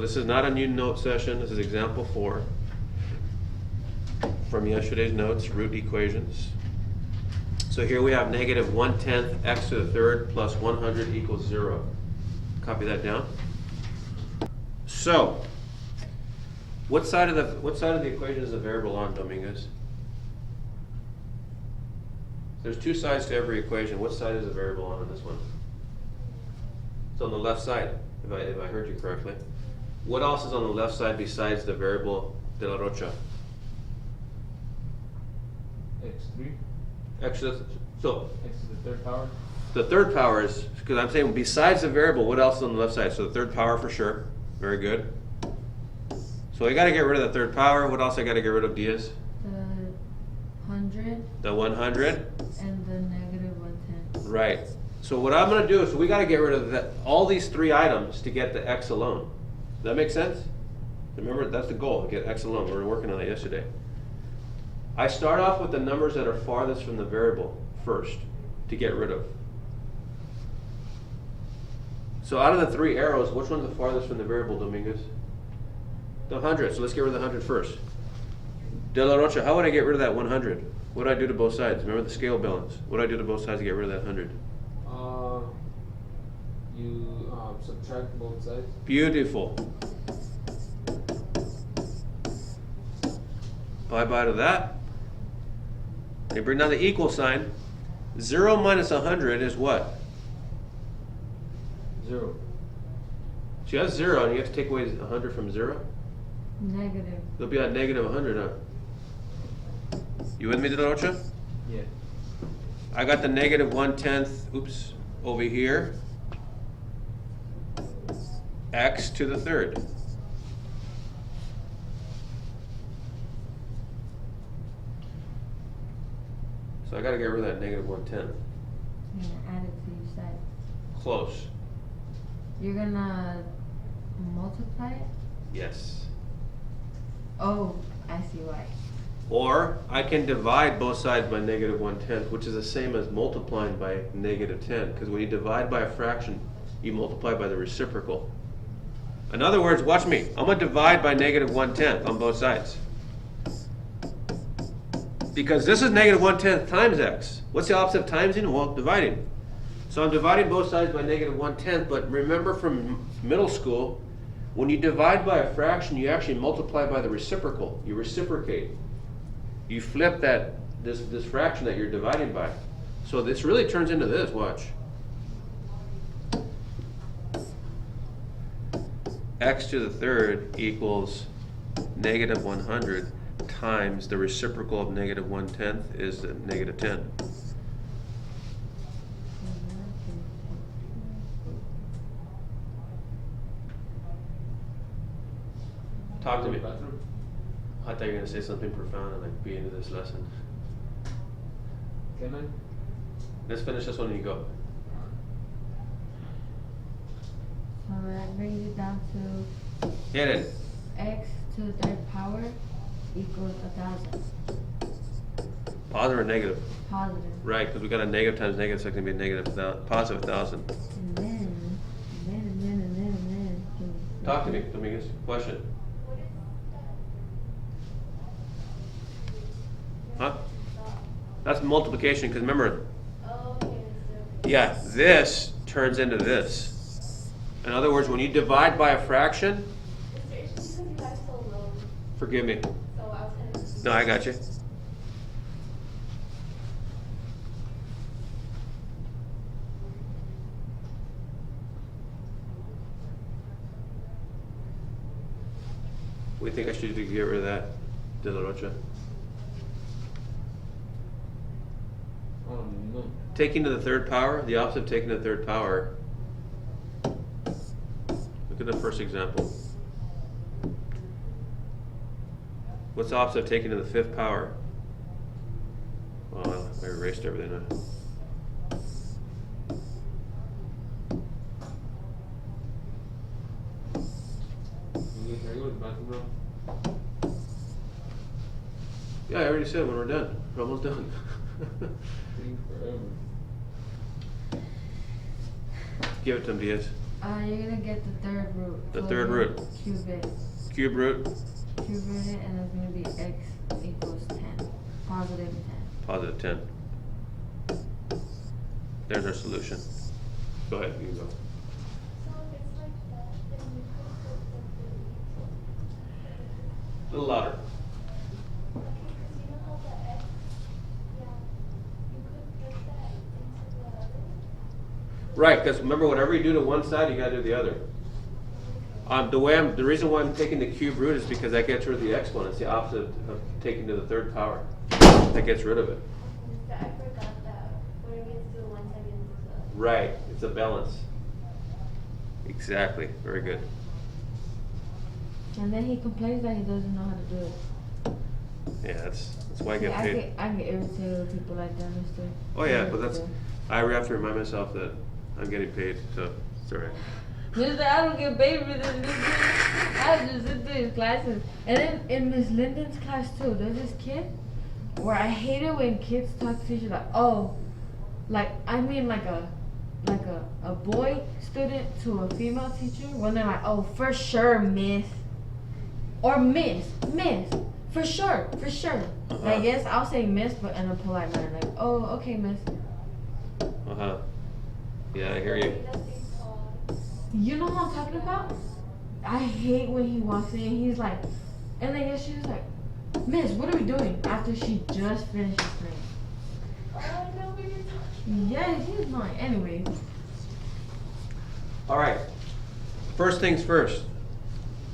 this is not a new note session, this is example 4 from yesterday's notes, root equations. So here we have negative 1/10 x to the third plus 100 equals 0. Copy that down. So, what side of the equation is the variable on, Dominguez? There's two sides to every equation. What side is the variable on this one? It's on the left side, if I heard you correctly. What else is on the left side besides the variable de la Rocha? x3. So X to the third power. the third power is, because I'm saying besides the variable, what else is on the left side? So the third power for sure. Very good. So I got to get rid of the third power. What else I got to get rid of, Diaz? The 100. The 100. And the negative 110. Right. So what I'm going to do is we got to get rid of all these three items to get the x alone. Does that make sense? Remember, that's the goal, to get x alone. We were working on that yesterday. I start off with the numbers that are farthest from the variable first to get rid of. So out of the three arrows, which one's the farthest from the variable, Dominguez? The 100. So let's get rid of the 100 first. De La Rocha, how would I get rid of that 100? What do I do to both sides? Remember the scale balance. What do I do to both sides to get rid of that 100? You subtract both sides. Beautiful. Bye-bye to that. Okay, bring down the equal sign. 0 minus 100 is what? 0. So you have 0, and you have to take away 100 from 0? Negative. It'll be at negative 100, huh? You with me, De La Rocha? Yeah. I got the negative 1/10, oops, over here. X to the third. So I got to get rid of that negative 1/10. You're gonna add it to each side. Close. You're gonna multiply it? Yes. Oh, I see why. Or I can divide both sides by negative 1/10, which is the same as multiplying by negative 10. Because when you divide by a fraction, you multiply by the reciprocal. In other words, watch me. I'm going to divide by negative 1/10 on both sides. Because this is negative 1/10 times x. What's the opposite of timesing? Well, dividing. So I'm dividing both sides by negative 1/10, but remember from middle school, when you divide by a fraction, you actually multiply by the reciprocal. You reciprocate. You flip this fraction that you're dividing by. So this really turns into this, watch. X to the third equals negative 100 times the reciprocal of negative 1/10 is the negative 10. Talk to me. Bathroom. I thought you were going to say something profound and like be into this lesson. Can I? Let's finish this one and you go. So that brings it down to Hit it. x to the third power equals 1,000. Positive or negative? Positive. Right, because we got a negative times negative, so it's going to be a negative, positive 1,000. And then. Talk to me, Dominguez. Question. Huh? That's multiplication, because remember, yeah, this turns into this. In other words, when you divide by a fraction, forgive me. No, I got you. We think I should get rid of that, De La Rocha. No. Taking to the third power, the opposite of taking to the third power. Look at the first example. What's the opposite of taking to the fifth power? Oh, I erased everything. Can I go to the bathroom now? Yeah, I already said when we're done. We're almost done. Taking forever. Give it to him, Diaz. You're gonna get the third root. The So third you're root. gonna Cube it. Cube root, Cube root it, and it's gonna be x equals 10. Positive 10. positive 10. There's our solution. Go ahead, you can go. So if it's like that, then you could put the A little louder. okay, because you know how the x, yeah, you could put that into the other. Right, because remember, whatever you do to one side, you gotta do the other. The reason why I'm taking the cube root is because that gets rid of the exponent. It's the opposite of taking to the third power. That gets rid of it. I forgot that when it gets to one side and to the other. Right, it's a balance. Exactly, very good. And then he complains that he doesn't know how to do it. Yeah, that's why I See, get paid. I get irritated with people like that, mister. Oh yeah, but that's, I have to remind myself that I'm getting paid, so it's alright. Mister, I don't get paid for this, mister. I just sit through his classes. And then in Miss Linden's class too, there's this kid where I hate it when kids talk to teachers like, oh, like, I mean like a boy student to a female teacher when they're like, oh, for sure, miss. Or miss, for sure. I guess I'll say miss, but in a polite manner, like, oh, okay, miss. Uh-huh. Yeah, I hear you. You know what I'm talking about? I hate when he walks in, he's like, and then she's like, miss, what are we doing? After she just finished his thing. Oh, I know what you're talking Yeah, he's annoying. Anyway, Alright, first things first.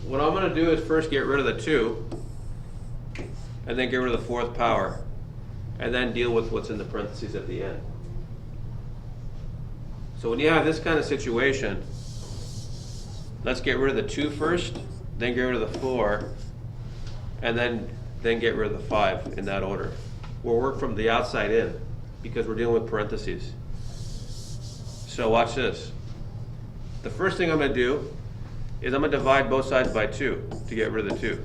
What I'm gonna do is first get rid of the 2, and then get rid of the 4th power, and then deal with what's in the parentheses at the end. So when you have this kind of situation, let's get rid of the 2 first, then get rid of the 4, and then get rid of the 5 in that order. We'll work from the outside in, because we're dealing with parentheses. So watch this. The first thing I'm gonna do is I'm gonna divide both sides by 2 to get rid of the 2.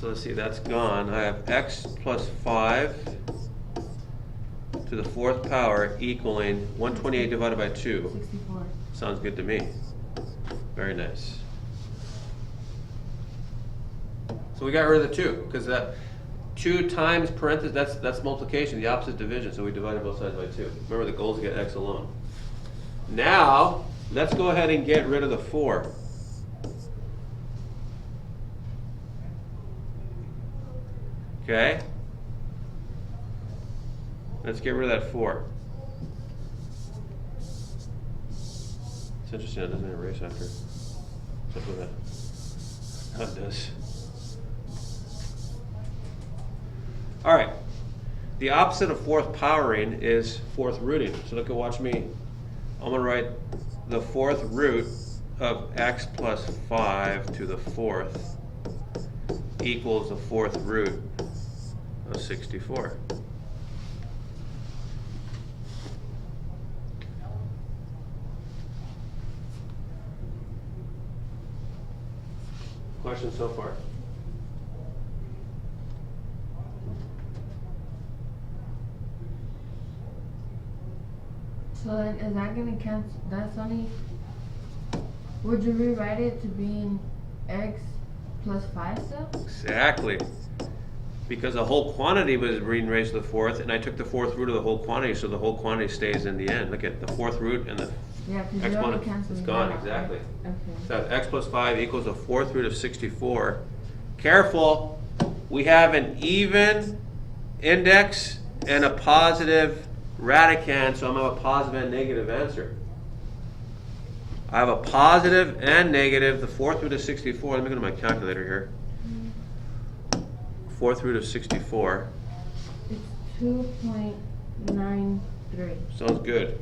So let's see, that's gone. I have x plus 5 to the 4th power equaling 128 divided by 2. 64. Sounds good to me. Very nice. So we got rid of the 2, because that 2 times parentheses, that's multiplication, the opposite division, so we divided both sides by 2. Remember, the goal is to get x alone. Now, let's go ahead and get rid of the 4. Okay? Let's get rid of that 4. It's interesting, it doesn't erase after. What's up with that? Oh, it does. Alright. The opposite of 4th powering is 4th rooting. So look at, watch me. I'm going to write the 4th root of x plus 5 to the 4th equals the 4th root of 64. Questions so far? So then, is that gonna cancel? That's only. Would you rewrite it to being x plus 5 still? Exactly. Because the whole quantity was being raised to the 4th, and I took the 4th root of the whole quantity, so the whole quantity stays in the end. Look at the 4th root and the Yeah, because you already exponent. canceled It's it gone, out, exactly. right? Okay. So x plus 5 equals the 4th root of 64. Careful, we have an even index and a positive radicand, so I'm going to have a positive and negative answer. I have a positive and negative. The 4th root of 64, let me go to my calculator here. 4th root of 64. It's 2.93. Sounds good.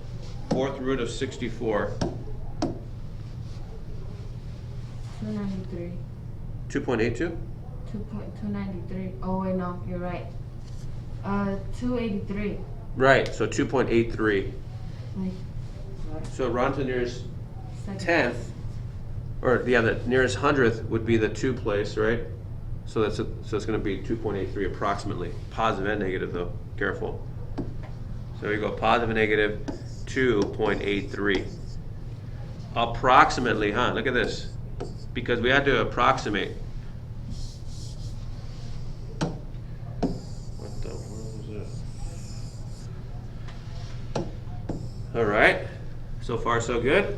4th root of 64. 293. 2.82? 2.293. Oh wait, no, you're right. 283. Right, so 2.83. Like, So round to the nearest second. 10th, or yeah, the nearest 100th would be the 2 place, right? So so it's going to be 2.83 approximately. Positive and negative though. Careful. So here you go. Positive and negative 2.83. Approximately, huh? Look at this. Because we had to approximate. What the world is that? All right. So far, so good.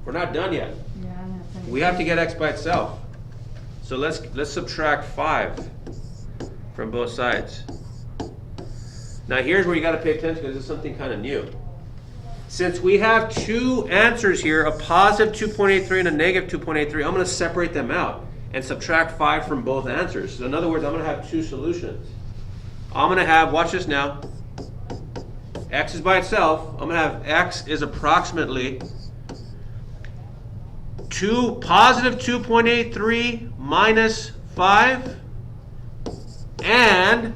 We're not done yet. Yeah, I'm not saying. We have to get x by itself. So let's subtract 5 from both sides. Now here's where you got to pay attention because this is something kind of new. Since we have two answers here, a positive 2.83 and a negative 2.83, I'm going to separate them out and subtract 5 from both answers. So in other words, I'm going to have two solutions. I'm going to have, watch this now, x is by itself. I'm going to have x is approximately positive 2.83 minus 5 and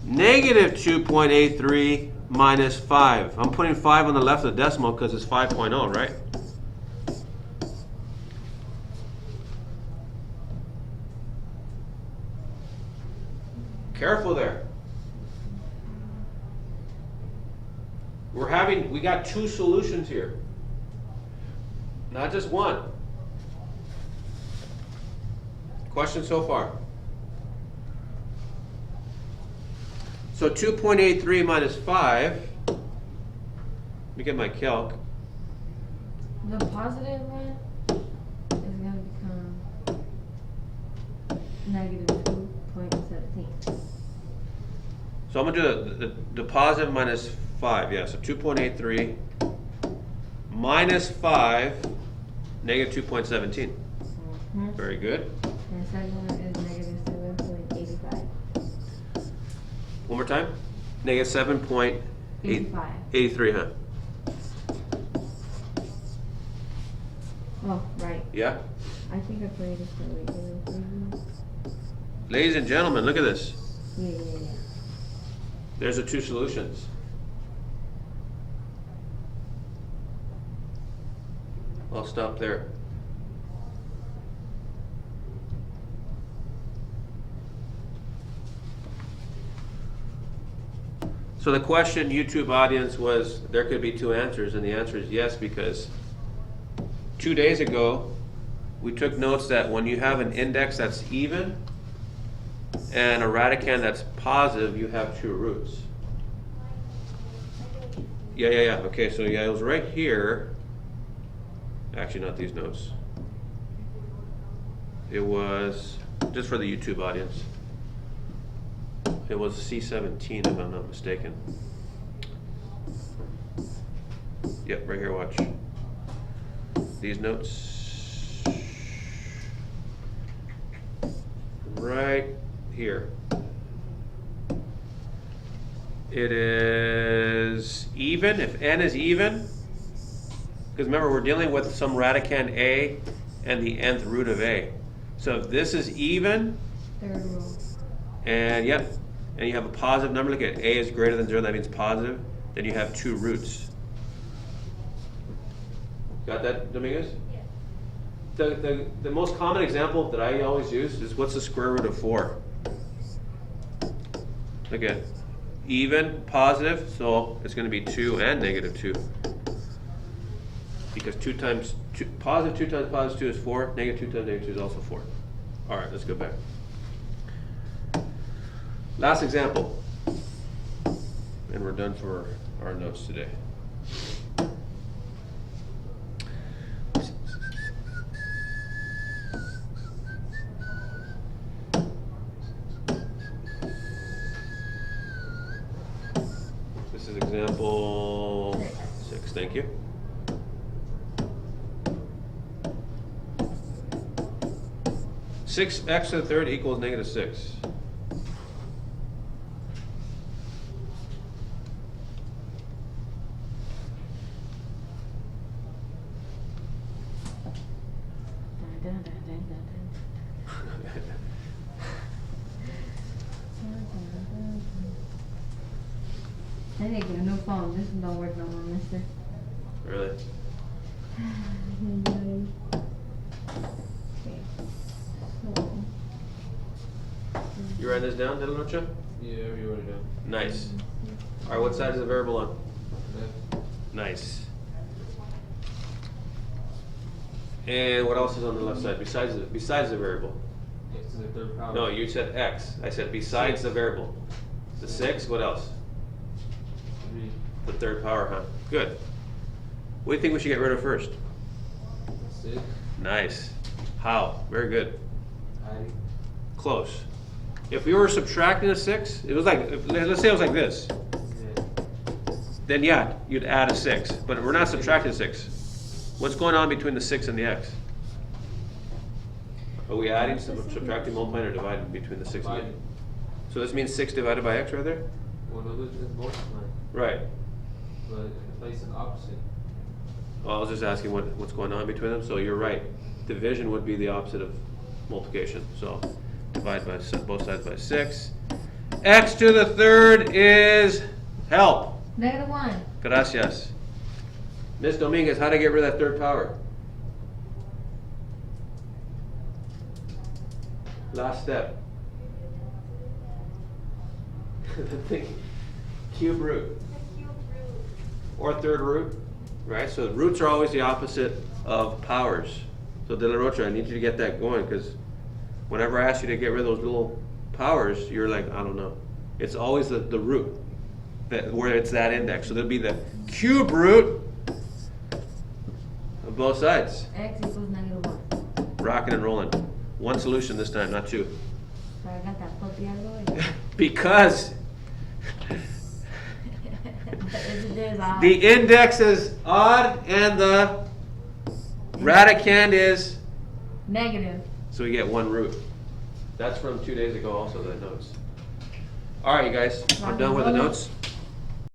negative 2.83 minus 5. I'm putting 5 on the left of the decimal because it's 5.0, right? Careful there. We got two solutions here. Not just one. Question so far? So 2.83 minus 5, let me get my calc. The positive one is going to become negative 2.17. So I'm going to do the positive minus 5, yeah, so 2.83 minus 5, negative 2.17. Very good. And the second one is negative 7.85. One more time. Negative 7.83, 85. huh? Oh, right. Yeah? I think I played this for wait. Ladies and gentlemen, look at this. Yeah. There's the two solutions. I'll stop there. So the question, YouTube audience, was there could be two answers, and the answer is yes, because 2 days ago we took notes that when you have an index that's even and a radicand that's positive, you have two roots. Yeah. Okay, so yeah, it was right here. Actually, not these notes. It was, just for the YouTube audience, it was C17 if I'm not mistaken. Yep, right here, watch. These notes. Right here. It is even, if n is even, because remember we're dealing with some radicand a and the nth root of a. So if this is even, Third row. and yep, and you have a positive number, look at a is greater than 0, that means positive, then you have two roots. Got that, Dominguez? Yeah. The most common example that I always use is what's the square root of 4? Look at even, positive, so it's going to be 2 and negative 2. Because positive 2 times positive 2 is 4, negative 2 times negative 2 is also 4. All right, let's go back. Last example. And we're done for our notes today. This is example 6, thank you. Six x to the third equals negative 6. I need to get a new phone. This one don't work no more, mister. Really? You writing this down, little Rocha? Yeah, you wrote it down. Nice. All right, what side is the variable on? Left. Nice. And what else is on the left side besides the variable? X to the third power. No, you said x. I said besides the variable. The 6, what else? 3. The third power, huh? Good. What do you think we should get rid of first? 6. Nice. How? Very good. Adding. Close. If we were subtracting a 6, it was like, let's say it was like this. Yeah. Then yeah, you'd add a 6. But we're not subtracting 6. What's going on between the 6 and the x? Are we adding, subtracting, multiplying, or dividing between the 6 and the x? Dividing. So this means 6 divided by x right there? Well, no, it's multiplying. Right. But in place of opposite. Well, I was just asking what's going on between them. So you're right. Division would be the opposite of multiplication. So divide by both sides by 6. X to the third is help. -1. Gracias. Miss Dominguez, how to get rid of that third power? Last step. Cube root. The cube root. Or third root, right? So roots are always the opposite of powers. So De La Rocha, I need you to get that going, because whenever I ask you to get rid of those little powers, you're like, I don't know. It's always the root, where it's that index. So there'll be the cube root of both sides. X equals -1. Rocking and rolling. One solution this time, not two. So I got that puppy out of the way. Because There's odd. the index is odd and the radicand is, Negative. so we get one root. That's from 2 days ago also, the notes. All right, you guys, I'm done with the notes.